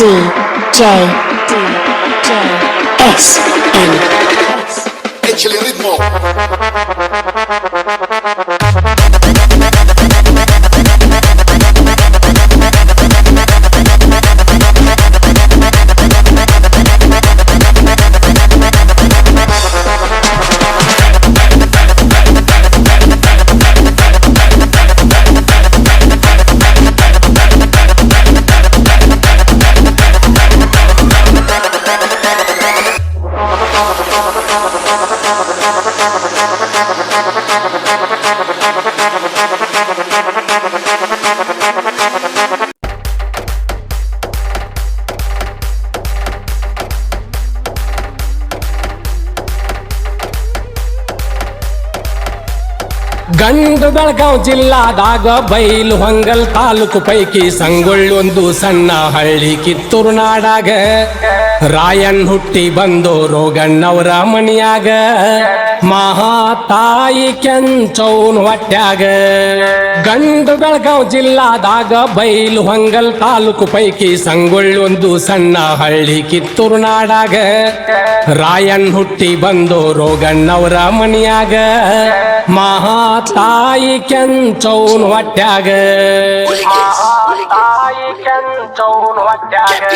SN. Échale ritmo. ಗಂಡು ಬೆಳಗಾವ್ ಜಿಲ್ಲಾದಾಗ ಬೈಲು ಹೊಂಗಲ್ ತಾಲೂಕು ಪೈಕಿ ಸಂಗೊಳ್ಳಿ ಒಂದು ಸಣ್ಣ ಹಳ್ಳಿ ಕಿತ್ತೂರು ನಾಡಾಗ ರಾಯನ್ ಹುಟ್ಟಿ ಬಂದು ರೋಗಣ್ಣವರ ಮನಿಯಾಗ ಮಹಾತಾಯಿ ಕೆಂಚೌನ್ ಹೊಟ್ಯಾಗ. ಗಂಡು ಬೆಳಗಾವ್ ಜಿಲ್ಲಾದಾಗ ಬೈಲು ಹೊಂಗಲ್ ತಾಲೂಕು ಪೈಕಿ ಸಂಗೊಳ್ಳಿ ಒಂದು ಸಣ್ಣ ಹಳ್ಳಿ ಕಿತ್ತೂರು ನಾಡಾಗ ರಾಯನ್ ಹುಟ್ಟಿ ಬಂದು ರೋಗಣ್ಣವರ ಮನಿಯಾಗ ಮಹಾತಾಯಿ ಕೆಂಚೌನ್ ಹೊಟ್ಯಾಗ. ಮಹಾತಾಯಿ ಕೆಂಚೌನ್ ಹೊಟ್ಯಾಗ.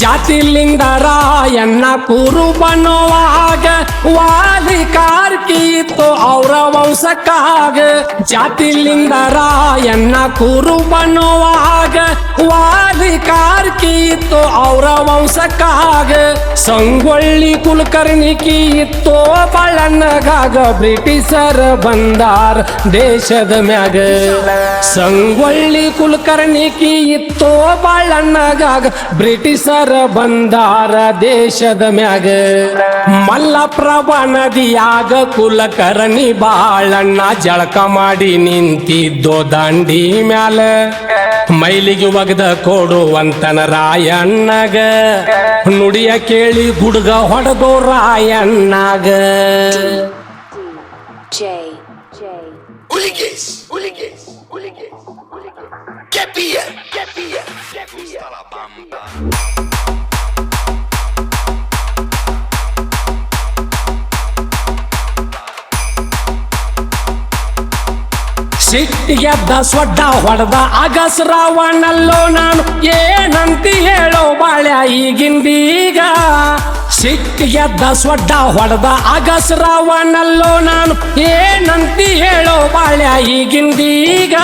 ಜಾತಿಲಿಂದ ರಾಯಣ್ಣ ಕುರು ಬನ್ನುವಾಗ ವಾಲಿ ಕಾರ್ಕಿತ್ತು ಅವರ ವಂಶಕ್ಕಾಗ. ಜಾತಿಲಿಂದ ರಾಯಣ್ಣ ಕುರು ಬನ್ನುವಾಗ ವಾಲಿ ಕಾರ್ಕಿತ್ತು ಅವರ ವಂಶಕ್ಕಾಗ. ಸಂಗೊಳ್ಳಿ ಕುಲಕರ್ಣಿಕಿ ಇತ್ತು ಬಾಳಣ್ಣಗಾಗ ಬ್ರಿಟಿಷರ ಬಂದಾರ ದೇಶದ ಮ್ಯಾಗ. ಸಂಗೊಳ್ಳಿ ಕುಲಕರ್ಣಿಕಿ ಇತ್ತು ಬಾಳಣ್ಣಗಾಗ ಬ್ರಿಟಿಷರ ಬಂದಾರ ದೇಶದ ಮ್ಯಾಗ. ಮಲ್ಲಪ್ರಭಾ ನದಿಯಾಗ ಕುಲಕರ್ಣಿ ಬಾಳಣ್ಣ ಜಳಕ ಮಾಡಿ ನಿಂತಿದ್ದೋ ದಾಂಡಿ ಮ್ಯಾಲ. ಮೈಲಿಗೆ ಒಗದ ಕೊಡುವಂತನ ರಾಯಣ್ಣಗ ನುಡಿಯ ಕೇಳಿ ಗುಡ್ಗ ಹೊಡೆದೋ ರಾಯಣ್ಣಗ. ಸಿಟ್ಟಿಗೆದ್ದ ಸ್ವಡ್ಡ ಹೊಡೆದ ಅಗಸ್ರಾವಣಲ್ಲೋ ನಾನು ಏನಂತಿ ಹೇಳೋ ಬಾಳ್ಯ ಈಗಿಂದೀಗ. ಸಿಟ್ಟಿಗೆದ್ದ ಸ್ವಡ್ಡ ಹೊಡೆದ ಅಗಸ್ರಾವಣಲ್ಲೋ ನಾನು ಏನಂತಿ ಹೇಳೋ ಬಾಳ್ಯ ಈಗಿಂದೀಗ.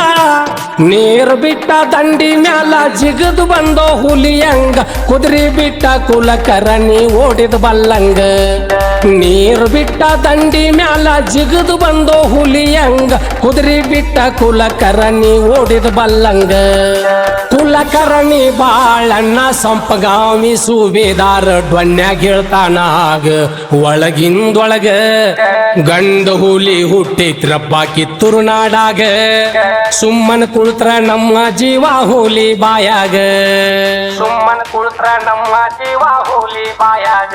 ನೀರು ಬಿಟ್ಟ ದಂಡಿ ಮ್ಯಾಲ ಜಿಗದು ಬಂದೋ ಹುಲಿಯಂಗ ಕುದುರೆ ಬಿಟ್ಟ ಕುಲಕರ್ಣಿ ಓಡಿದ ಬಲ್ಲಂಗ. ನೀರು ಬಿಟ್ಟ ದಂಡಿ ಮ್ಯಾಲ ಜಿಗದು ಬಂದೋ ಹುಲಿಯಂಗ ಕುದುರೆ ಬಿಟ್ಟ ಕುಲಕರ್ಣಿ ಓಡಿದ ಬಲ್ಲಂಗ. ಕುಲಕರ್ಣಿ ಬಾಳಣ್ಣ ಸಂಪಗಾಮಿ ಸುಬೇದಾರ ಡೊನ್ಯಾಗ ಹೇಳ್ತಾನಾಗ ಒಳಗಿಂದೊಳಗ ಗಂಡು ಹುಲಿ ಹುಟ್ಟಿತ್ರಪ್ಪ ಕಿತ್ತೂರು ನಾಡಾಗ. ಸುಮ್ಮನ ಕುಳಿತ್ರ ನಮ್ಮ ಜೀವ ಹುಲಿ ಬಾಯಾಗ. ಸುಮ್ಮನ ಕುಳಿತ್ರ ನಮ್ಮ ಜೀವ ಹುಲಿ ಬಾಯಾಗ.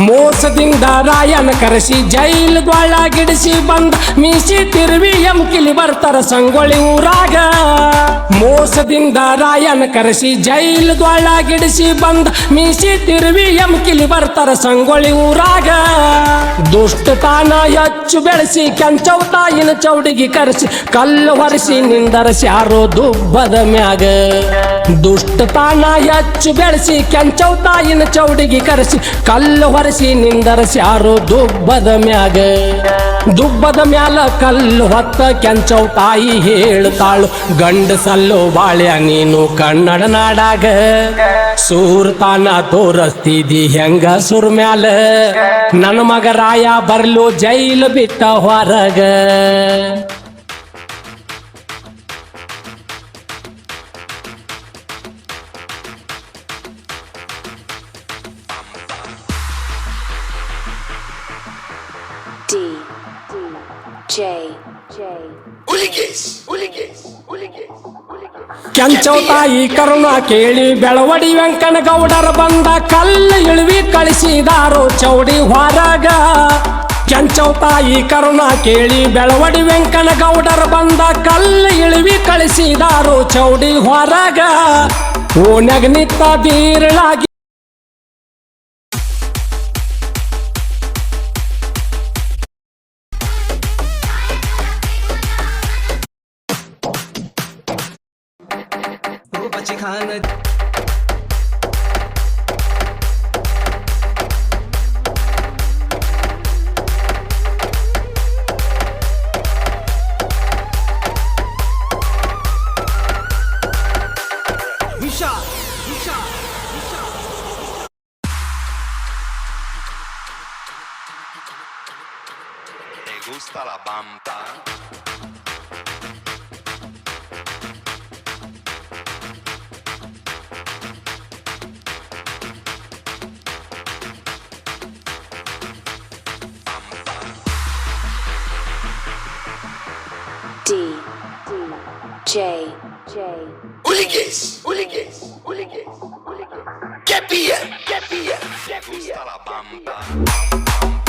ಮೋಸದಿಂದ ರಾಯನ ಕರೆಸಿ ಜೈಲ್ಗೊಳಗಿಡಿಸಿ ಬಂದ ಮೀಸಿ ತಿರುವಿ ಎಮ್ಕಿಲಿ ಬರ್ತಾರ ಸಂಗೊಳ್ಳಿ ಊರಾಗ. ಮೋಸದಿಂದ ರಾಯನ ಕರೆಸಿ ಜೈಲ್ಗೊಳಗಿಡಿಸಿ ಬಂದ ಮೀಸಿ ತಿರುವಿ ಎಮ್ಕಿಲಿ ಬರ್ತಾರ ಸಂಗೊಳ್ಳಿ ಊರಾಗ. ದುಷ್ಟತಾನ ಹೆಚ್ಚು ಬೆಳೆಸಿ ಕೆಂಚವ್ ತಾಯಿನ ಚೌಡಿಗೆ ಕರೆಸಿ ಕಲ್ಲು ಹೊರಿಸಿ ನಿಂದರಸ್ಯಾರೋ ದುಬ್ಬದ ಮ್ಯಾಗ. ದುಷ್ಟತಾನ ಹೆಚ್ಚು ಬೆಳೆಸಿ ಕೆಂಚವ್ ತಾಯಿನ ಚೌಡಿಗೆ ಕರೆಸಿ ಕಲ್ಲು ಹೊರಿಸಿ ಕೂಡಸಿ ನಿಂದರ್ಸ್ಯಾರು ದುಬ್ಬದ ಮ್ಯಾಲ ಕಲ್ಲು ಹೊತ್ತ ಕೆಂಚವ್ ತಾಯಿ ಹೇಳ್ತಾಳು ಗಂಡಸಲ್ಲು ಬಾಳ್ಯ ನೀನು ಕನ್ನಡ ನಾಡಾಗ ಸೂರ್ತಾನ ತೋರಸ್ತಿದಿ ಹೆಂಗ ಸುರ್ ಮ್ಯಾಲ ನನ್ನ ಮಗ ರಾಯ ಬರ್ಲು ಜೈಲು ಬಿಟ್ಟ ಹೊರಗ. ಕೆಂಚವ್ ತಾಯಿ ಕರುಣ ಕೇಳಿ ಬೆಳವಡಿ ವೆಂಕನ ಗೌಡರ ಬಂದ ಕಲ್ಲು ಇಳುವಿ ಕಳಿಸಿದಾರೋ ಚೌಡಿ ಹೊರಗ. ಕೆಂಚವ್ ತಾಯಿ ಕರುಣ ಕೇಳಿ ಬೆಳವಡಿ ವೆಂಕನ ಗೌಡರ ಬಂದ ಕಲ್ಲು ಇಳುವಿ ಕಳಿಸಿದಾರೋ ಚೌಡಿ ಹೊರಗ. ಓಣ್ಯಾಗ ನಿತ್ತ ಬೀರಳಾಗಿ ¿Te gusta la bamba? Get beer. ¿Te gusta la bamba?